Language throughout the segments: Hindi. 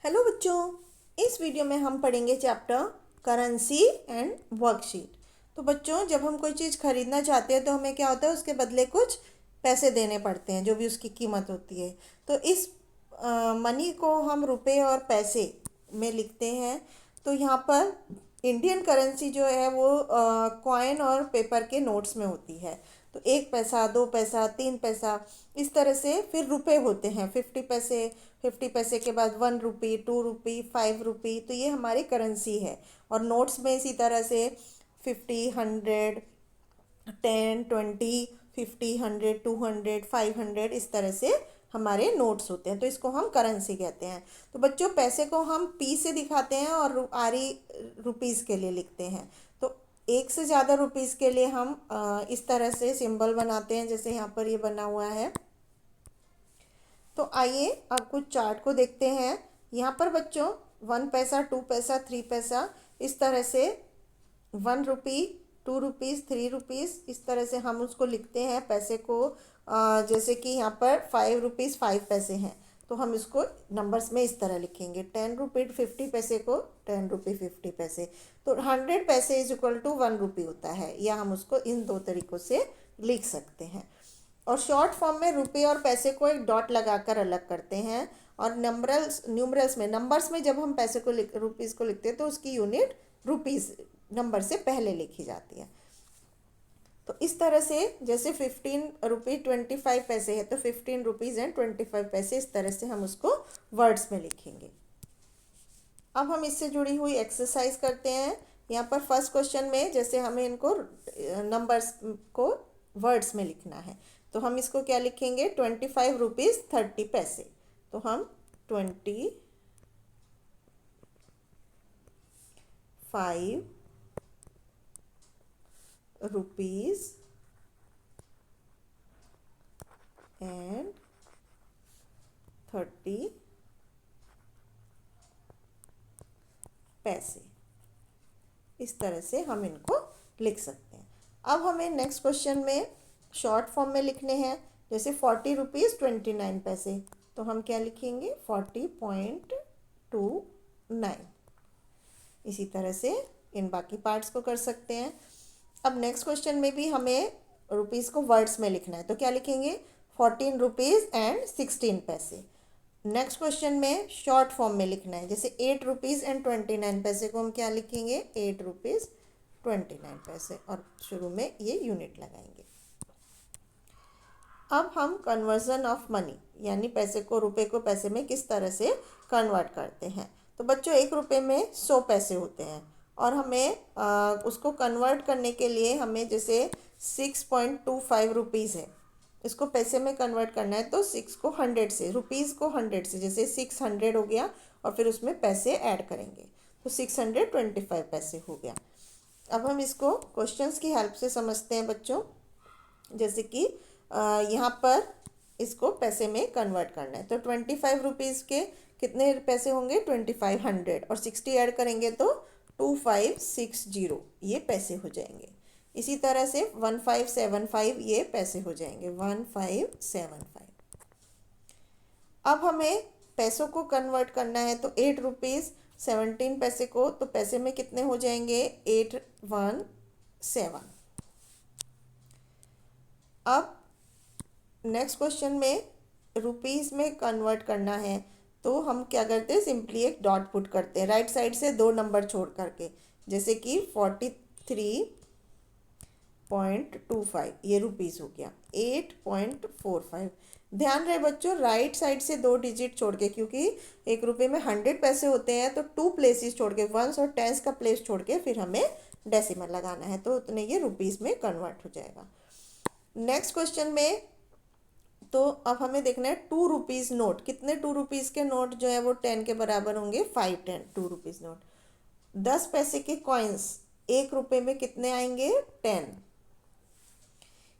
हेलो बच्चों, इस वीडियो में हम पढ़ेंगे चैप्टर करेंसी एंड वर्कशीट। तो बच्चों, जब हम कोई चीज़ खरीदना चाहते हैं तो हमें क्या होता है, उसके बदले कुछ पैसे देने पड़ते हैं, जो भी उसकी कीमत होती है। तो इस मनी को हम रुपए और पैसे में लिखते हैं। तो यहाँ पर इंडियन करेंसी जो है वो कॉइन और पेपर के नोट्स में होती है। तो 1 पैसा, 2 पैसा, 3 पैसा, इस तरह से फिर रुपए होते हैं। 50 पैसे, 50 पैसे के बाद 1 रुपी, 2 रुपी, 5 रुपी। तो ये हमारी करेंसी है। और नोट्स में इसी तरह से 50, 100, 10, 20, 50, 100, 200, 500, इस तरह से हमारे नोट्स होते हैं। तो इसको हम करेंसी कहते हैं। तो बच्चों, पैसे को हम पी से दिखाते हैं और आरी रुपीज़ के लिए लिखते हैं। तो एक से ज़्यादा रुपीज़ के लिए हम इस तरह से सिंबल बनाते हैं, जैसे यहाँ पर ये बना हुआ है। तो आइए अब कुछ चार्ट को देखते हैं। यहाँ पर बच्चों 1 पैसा, 2 पैसा, 3 पैसा, इस तरह से 1 रुपी, 2 रुपीज़, 3 रुपीज़, इस तरह से हम उसको लिखते हैं पैसे को। जैसे कि यहाँ पर 5 रुपीज़ 5 पैसे हैं, तो हम इसको नंबर्स में इस तरह लिखेंगे। 10 रुपी 50 पैसे को 10 रुपी 50 पैसे। तो 100 पैसे इज इक्वल टू 1 रुपी होता है, या हम उसको इन दो तरीक़ों से लिख सकते हैं। और शॉर्ट फॉर्म में रुपये और पैसे को एक डॉट लगाकर अलग करते हैं। और न्यूमरल्स में, नंबर्स में जब हम पैसे को रुपीज़ को लिखते हैं तो उसकी यूनिट रुपीज़ नंबर से पहले लिखी जाती है। तो इस तरह से, जैसे 15 रुपी 25 पैसे है तो 15 रुपीज़ एंड 25 पैसे, इस तरह से हम उसको वर्ड्स में लिखेंगे। अब हम इससे जुड़ी हुई एक्सरसाइज करते हैं। यहाँ पर फर्स्ट क्वेश्चन में जैसे हमें इनको नंबर्स को वर्ड्स में लिखना है, तो हम इसको क्या लिखेंगे, 25 रुपीज़ 30 पैसे। तो हम 25 रुपीज़ एंड 30 पैसे, इस तरह से हम इनको लिख सकते हैं। अब हमें नेक्स्ट क्वेश्चन में शॉर्ट फॉर्म में लिखने हैं, जैसे 40 रुपीज़ 29 पैसे। तो हम क्या लिखेंगे, 40.29। इसी तरह से इन बाकी पार्ट्स को कर सकते हैं। अब नेक्स्ट क्वेश्चन में भी हमें रुपीज़ को वर्ड्स में लिखना है, तो क्या लिखेंगे, 14 रुपीज़ एंड 16 पैसे। नेक्स्ट क्वेश्चन में शॉर्ट फॉर्म में लिखना है, जैसे 8 रुपीज़ एंड 29 पैसे को हम क्या लिखेंगे, 8 रुपीज़ 29 पैसे, और शुरू में ये यूनिट लगाएंगे। अब हम कन्वर्जन ऑफ मनी, यानी पैसे को, रुपए को पैसे में किस तरह से कन्वर्ट करते हैं। तो बच्चों, 1 रुपये में 100 पैसे होते हैं, और हमें उसको कन्वर्ट करने के लिए हमें जैसे 6.25 रुपीज़ है, इसको पैसे में कन्वर्ट करना है। तो 6 को 100 से, रुपीज़ को 100 से, जैसे 600 हो गया, और फिर उसमें पैसे ऐड करेंगे, तो 625 पैसे हो गया। अब हम इसको क्वेश्चंस की हेल्प से समझते हैं बच्चों। जैसे कि यहाँ पर इसको पैसे में कन्वर्ट करना है, तो 25 रुपीज़ के कितने पैसे होंगे, 2500, और 60 ऐड करेंगे तो 2560, ये पैसे हो जाएंगे। इसी तरह से 1575, ये पैसे हो जाएंगे 1575। अब हमें पैसों को कन्वर्ट करना है, तो 8 रुपीज़ 17 पैसे को, तो पैसे में कितने हो जाएंगे, 817। अब नेक्स्ट क्वेश्चन में रुपीज़ में कन्वर्ट करना है, तो हम क्या करते हैं, सिंपली एक डॉट पुट करते हैं राइट साइड से 2 नंबर छोड़ करके, जैसे कि 43.25, ये रुपीज़ हो गया। 8.45, ध्यान रहे बच्चों, राइट साइड से 2 डिजिट छोड़ के, क्योंकि 1 रुपये में 100 पैसे होते हैं, तो 2 प्लेसेस छोड़ के, वंस और टेंस का प्लेस छोड़ के फिर हमें डेसिमल लगाना है, तो उतने ये रुपीज़ में कन्वर्ट हो जाएगा। नेक्स्ट क्वेश्चन में तो अब हमें देखना है 2 रुपीज़ नोट, कितने 2 रुपीज़ के नोट जो है वो 10 के बराबर होंगे, 5 10 2 रुपीज़ नोट। 10 पैसे के कॉइन्स 1 रुपये में कितने आएंगे, 10।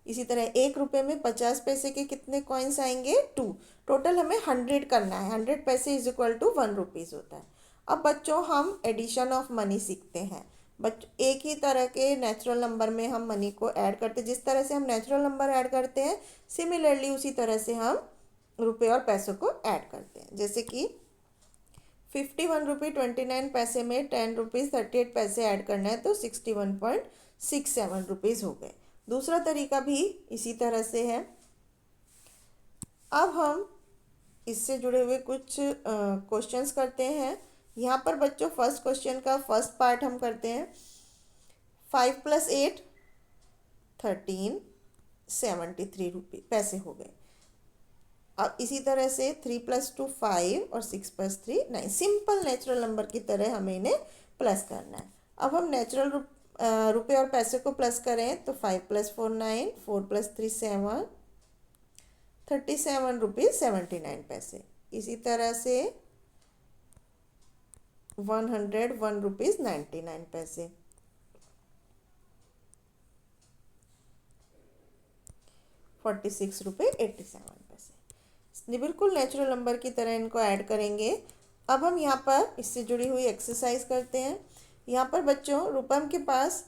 इसी तरह 1 रुपये में 50 पैसे के कितने कॉइन्स आएंगे, 2। टोटल हमें 100 करना है, 100 पैसे इज इक्वल टू 1 रुपीज़ होता है। अब बच्चों, हम एडिशन ऑफ मनी सीखते हैं। एक ही तरह के नेचुरल नंबर में हम मनी को ऐड करते हैं, जिस तरह से हम नेचुरल नंबर ऐड करते हैं, सिमिलरली उसी तरह से हम रुपये और पैसों को ऐड करते हैं। जैसे कि 51 रुपये 29 पैसे में 10 रुपीज़ 38 पैसे ऐड करना है तो 61.67 रुपीज़ हो गए। दूसरा तरीका भी इसी तरह से है। अब हम इससे जुड़े हुए कुछ क्वेश्चंस करते हैं। यहाँ पर बच्चों फर्स्ट क्वेश्चन का फर्स्ट पार्ट हम करते हैं। 5 + 8 13 73 रुपये पैसे हो गए। अब इसी तरह से 3 + 2 5 और 6 + 3 9 सिंपल नेचुरल नंबर की तरह हमें इन्हें प्लस करना है। अब हम नेचुरल रुपये और पैसे को प्लस करें तो 5 + 4 9 4 + 3 7 37 रुपये 79 पैसे। इसी तरह से 101 रुपीज़ 99 पैसे। 46 रुपये 87 पैसे। बिल्कुल नेचुरल नंबर की तरह इनको ऐड करेंगे। अब हम यहाँ पर इससे जुड़ी हुई एक्सरसाइज करते हैं। यहाँ पर बच्चों रूपम के पास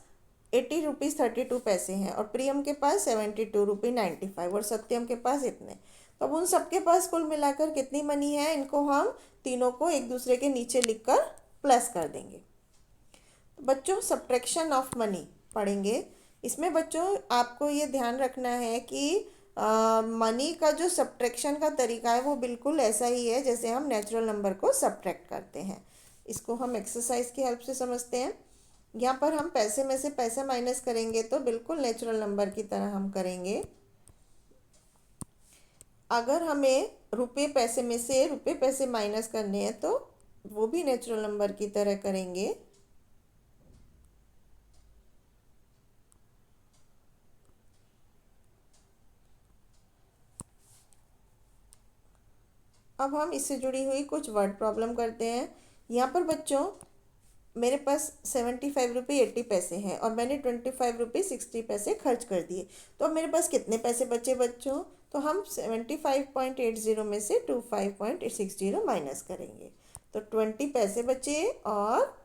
80 रुपीज़ 32 पैसे हैं और प्रियम के पास 72 रुपये 95 और सत्यम के पास इतने। तो अब उन सबके पास कुल मिलाकर कितनी मनी है, इनको हम तीनों को एक दूसरे के नीचे लिखकर प्लस कर देंगे। तो बच्चों सब्ट्रैक्शन ऑफ मनी पढ़ेंगे। इसमें बच्चों आपको ये ध्यान रखना है कि मनी का जो सब्ट्रैक्शन का तरीका है वो बिल्कुल ऐसा ही है जैसे हम नेचुरल नंबर को सब्ट्रैक्ट करते हैं। इसको हम एक्सरसाइज की हेल्प से समझते हैं। यहाँ पर हम पैसे में से पैसे माइनस करेंगे तो बिल्कुल नेचुरल नंबर की तरह हम करेंगे। अगर हमें रुपये पैसे में से रुपये पैसे माइनस करने हैं तो वो भी नेचुरल नंबर की तरह करेंगे। अब हम इससे जुड़ी हुई कुछ वर्ड प्रॉब्लम करते हैं। यहाँ पर बच्चों मेरे पास 75 रुपये 80 पैसे हैं और मैंने 25 रुपये 60 पैसे खर्च कर दिए। तो अब मेरे पास कितने पैसे बचे बच्चों? तो हम 75.80 में से 25.60 माइनस करेंगे तो 20 पैसे बचे और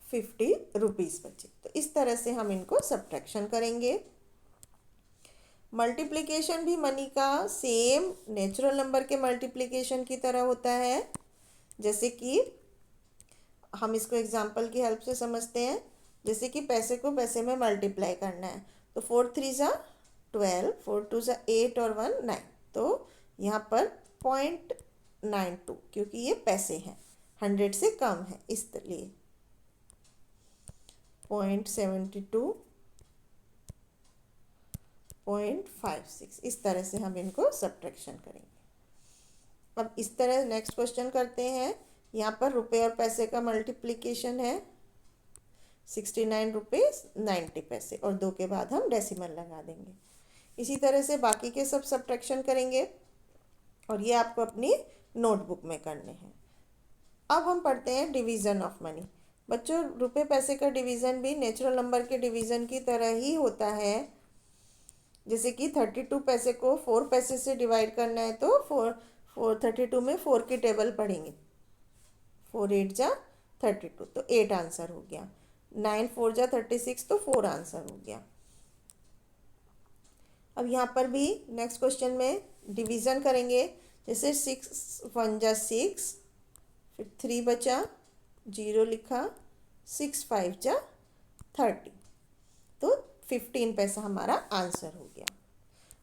50 रुपीज़ बचे। तो इस तरह से हम इनको सब्ट्रैक्शन करेंगे। मल्टीप्लिकेशन भी मनी का सेम नेचुरल नंबर के मल्टीप्लिकेशन की तरह होता है। जैसे कि हम इसको एग्जांपल की हेल्प से समझते हैं। जैसे कि पैसे को पैसे में मल्टीप्लाई करना है तो 4 3 ज़ा 12 4 2 ज़ा 8 और 1 9। तो यहाँ पर 0.92 क्योंकि ये पैसे हैं 100 से कम है इसलिए 0.72 0.56 इस तरह से हम इनको सब्ट्रैक्शन करेंगे। अब इस तरह नेक्स्ट क्वेश्चन करते हैं। यहाँ पर रुपये और पैसे का मल्टीप्लिकेशन है 69 रुपये 90 पैसे और 2 के बाद हम डेसिमल लगा देंगे। इसी तरह से बाकी के सब सब्ट्रैक्शन करेंगे और ये आपको अपनी नोटबुक में करने हैं। अब हम पढ़ते हैं डिवीज़न ऑफ मनी। बच्चों रुपये पैसे का डिवीज़न भी नेचुरल नंबर के डिवीज़न की तरह ही होता है। जैसे कि 32 पैसे को 4 पैसे से डिवाइड करना है तो 32 में 4 की टेबल पढ़ेंगे। 4 8 जा 32 तो 8 आंसर हो गया। 9 4 जा 36 तो 4 आंसर हो गया। अब यहाँ पर भी नेक्स्ट क्वेश्चन में डिवीज़न करेंगे। जैसे 6 1 जा 6 फिर 3 बचा 0 लिखा 6 5 जा 30 तो 15 पैसा हमारा आंसर हो गया।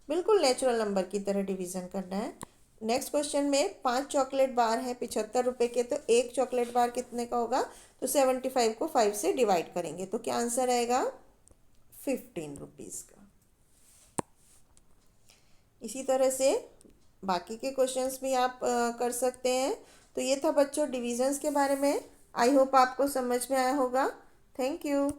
बिल्कुल नेचुरल नंबर की तरह डिवीज़न करना है। नेक्स्ट क्वेश्चन में 5 चॉकलेट बार हैं 75 रुपये के तो एक चॉकलेट बार कितने का होगा? तो 75 को 5 से डिवाइड करेंगे तो क्या आंसर आएगा? 15 रुपीज़ का। इसी तरह से बाकी के क्वेश्चंस भी आप कर सकते हैं। तो ये था बच्चों डिवीजन्स के बारे में। आई होप आपको समझ में आया होगा। Thank you.